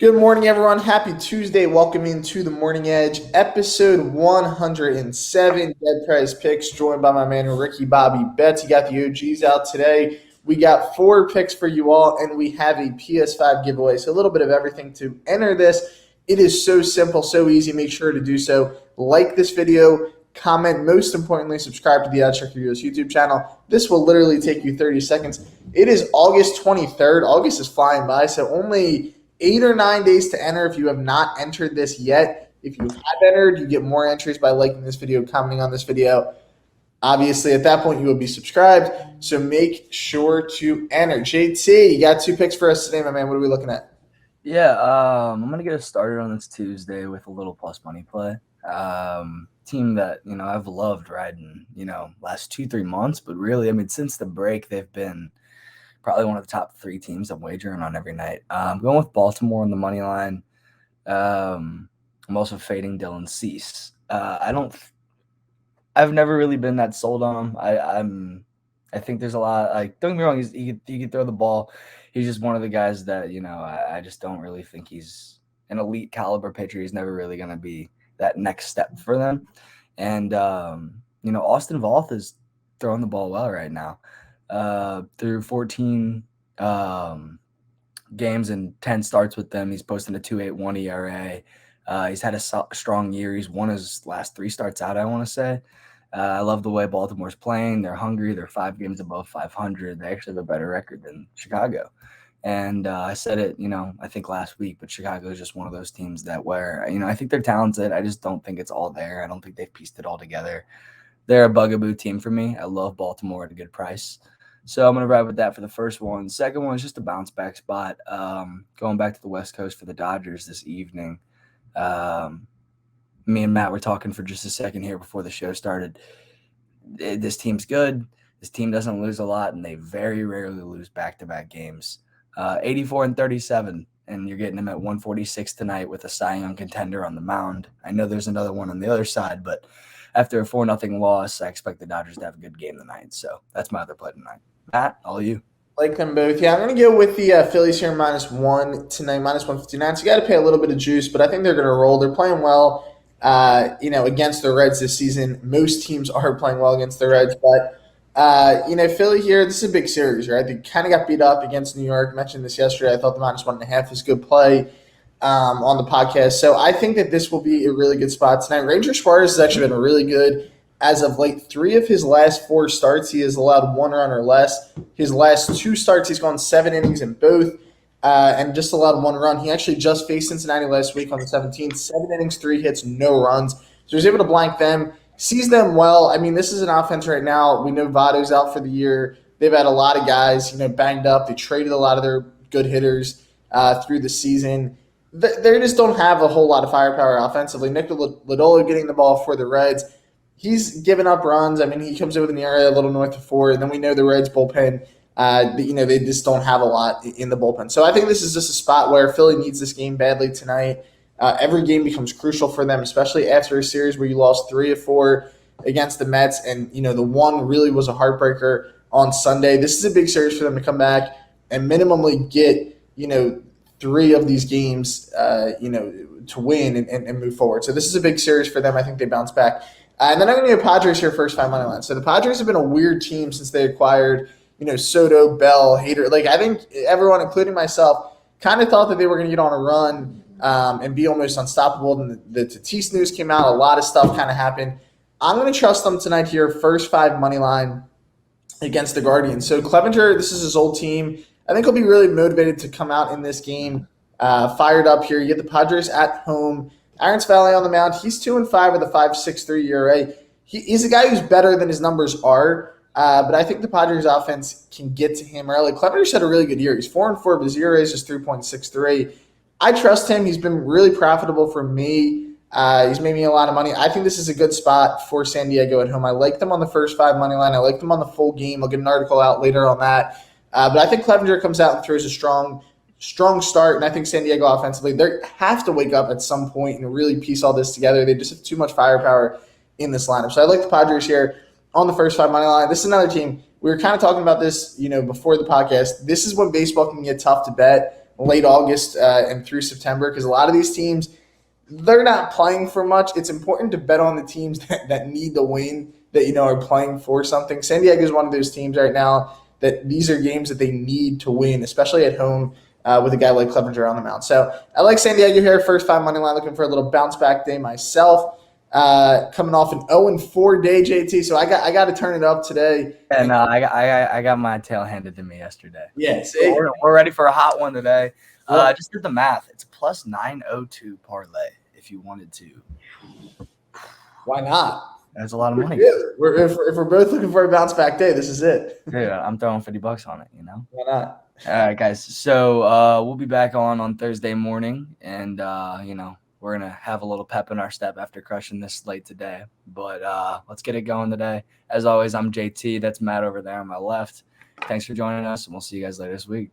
Good morning, everyone. Happy Tuesday. Welcome into the Morning Edge, episode 107. Dead Prize Picks, joined by my man Ricky Bobby Betts. He got the OGs out today. We got 4 picks for you all, and we have a PS5 giveaway. So a little bit of everything to enter this. It is so simple, so easy. Make sure to do so. Like this video, comment, most importantly, subscribe to the Oddschecker YouTube channel. This will literally take you 30 seconds. It is August 23rd. August is flying by, so only 8 or 9 days to enter if you have not entered this yet. If you have entered, you get more entries by liking this video, commenting on this video. Obviously, at that point, you will be subscribed, so make sure to enter. JT, you got 2 picks for us today, my man. What are we looking at? Yeah, I'm going to get us started on this Tuesday with a little plus money play. Team that, I've loved riding, last 2-3 months, but really, since the break, they've been probably one of the top 3 teams I'm wagering on every night. I'm going with Baltimore on the money line. I'm also fading Dylan Cease. I've never really been that sold on him. I think there's a lot. Don't get me wrong, he can throw the ball. He's just one of the guys that I just don't really think he's an elite caliber pitcher. He's never really going to be that next step for them. And Austin Voth is throwing the ball well right now. Through 14 games and 10 starts with them, he's posting a 2.81 ERA. He's had a strong year. He's won his last 3 starts out, I want to say. I love the way Baltimore's playing. They're hungry. They're 5 games above 500. They actually have a better record than Chicago. And I said it, I think last week, but Chicago is just one of those teams that where, I think they're talented. I just don't think it's all there. I don't think they've pieced it all together. They're a bugaboo team for me. I love Baltimore at a good price. So I'm going to ride with that for the first one. Second one is just a bounce back spot. Going back to the West Coast for the Dodgers this evening. Me and Matt were talking for just a second here before the show started. This team's good. This team doesn't lose a lot, and they very rarely lose back-to-back games. 84-37, and you're getting them at 146 tonight with a Cy Young contender on the mound. I know there's another one on the other side, but after a 4-0 loss, I expect the Dodgers to have a good game tonight. So that's my other play tonight. Matt, all you. Like them both. Yeah, I'm going to go with the Phillies here -1 tonight, -159. So you got to pay a little bit of juice, but I think they're going to roll. They're playing well, against the Reds this season. Most teams are playing well against the Reds, but Philly here, this is a big series, right? They kind of got beat up against New York. I mentioned this yesterday. I thought the -1.5 is good play on the podcast. So I think that this will be a really good spot tonight. Ranger Suarez has actually been really good as of late. 3 of his last 4 starts, he has allowed 1 run or less. His last 2 starts, he's gone 7 innings in both and just allowed 1 run. He actually just faced Cincinnati last week on the 17th. 7 innings, 3 hits, no runs. So he was able to blank them. Sees them well. This is an offense right now. We know Votto's out for the year. They've had a lot of guys, banged up. They traded a lot of their good hitters through the season. They just don't have a whole lot of firepower offensively. Nick Lodolo getting the ball for the Reds. He's given up runs. He comes in with an ERA a little north of 4, and then we know the Reds bullpen. They just don't have a lot in the bullpen. So I think this is just a spot where Philly needs this game badly tonight. Every game becomes crucial for them, especially after a series where you lost 3 of 4 against the Mets, and the one really was a heartbreaker on Sunday. This is a big series for them to come back and minimally get 3 of these games to win and move forward. So this is a big series for them. I think they bounce back. And then I'm going to go Padres here first 5 money line. So the Padres have been a weird team since they acquired Soto, Bell, Hader. I think everyone, including myself, kind of thought that they were going to get on a run and be almost unstoppable. And the Tatis news came out. A lot of stuff kind of happened. I'm going to trust them tonight here, first 5 money line against the Guardians. So Clevenger, this is his old team. I think he'll be really motivated to come out in this game, fired up here. You get the Padres at home. Aaron Valley on the mound. He's 2-5 with a 5.63 ERA. He's a guy who's better than his numbers are, but I think the Padres offense can get to him early. Clevenger's had a really good year. He's 4-4, but his ERA is just 3.63. I trust him. He's been really profitable for me. He's made me a lot of money. I think this is a good spot for San Diego at home. I like them on the first 5 money line. I like them on the full game. I'll get an article out later on that. But I think Clevenger comes out and throws a strong start, and I think San Diego offensively, they have to wake up at some point and really piece all this together. They just have too much firepower in this lineup. So I like the Padres here on the first 5 money line. This is another team. We were kind of talking about this, before the podcast. This is when baseball can get tough to bet. late August and through September, because a lot of these teams, they're not playing for much. It's important to bet on the teams that need the win, that are playing for something. San Diego is one of those teams right now that these are games that they need to win, especially at home with a guy like Clevenger on the mound. So I like San Diego here, first time money line, looking for a little bounce back day myself. Coming off an 0-4 day, JT. So I got to turn it up today. And I got my tail handed to me yesterday. Yes, we're ready for a hot one today. Just did the math. It's a plus 902 parlay if you wanted to. Why not? That's a lot of money. If we're both looking for a bounce back day, this is it. Yeah, I'm throwing $50 on it. Why not? All right, guys. So we'll be back on Thursday morning, and we're gonna have a little pep in our step after crushing this slate today. But let's get it going today. As always, I'm JT. That's Matt over there on my left. Thanks for joining us, and we'll see you guys later this week.